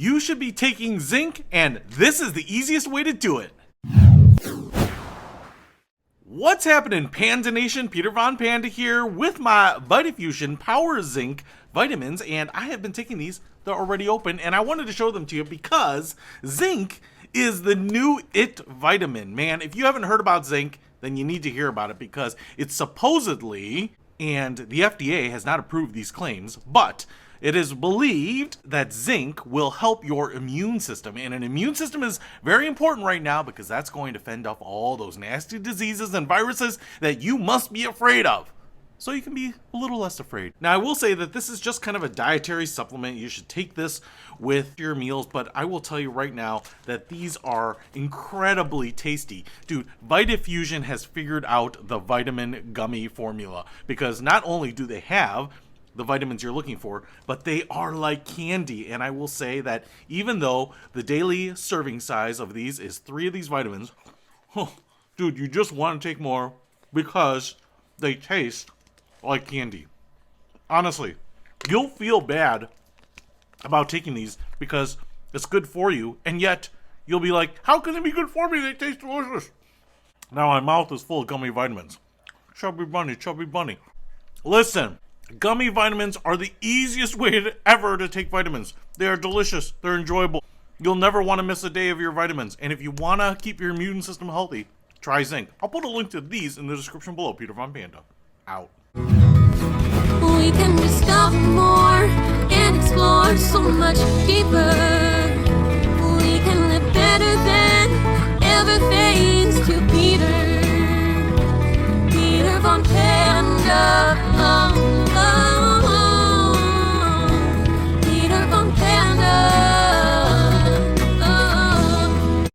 you should be taking zinc, and this is the easiest way to do it. What's happening, Panda Nation? Peter Von Panda here with my VitaFusion Power Zinc vitamins, and I have been taking these. They're already open, and I wanted to show them to you because zinc is the new it vitamin. Man, if you haven't heard about zinc, then you need to hear about it because it's supposedly, and the FDA has not approved these claims, but it is believed that zinc will help your immune system, and an immune system is very important right now because that's going to fend off all those nasty diseases and viruses that you must be afraid of, so you can be a little less afraid. Now, I will say that this is just kind of a dietary supplement. You should take this with your meals, but I will tell you right now that these are incredibly tasty. Dude, VitaFusion has figured out the vitamin gummy formula because not only do they have the vitamins you're looking for, but they are like candy. And I will say that even though the daily serving size of these is 3 of these vitamins, dude, you just want to take more because they taste like candy. Honestly, you'll feel bad about taking these because it's good for you, and yet you'll be like, how can it be good for me? They taste delicious. Now my mouth is full of gummy vitamins. Chubby bunny, chubby bunny. Listen, gummy vitamins are the easiest way ever to take vitamins. They are delicious. They're enjoyable. You'll never want to miss a day of your vitamins. And if you want to keep your immune system healthy, try zinc. I'll put a link to these in the description below. Peter Von Panda, out. We can discover more and explore so much deeper. We can live better than ever thanks to Peter Von Panda.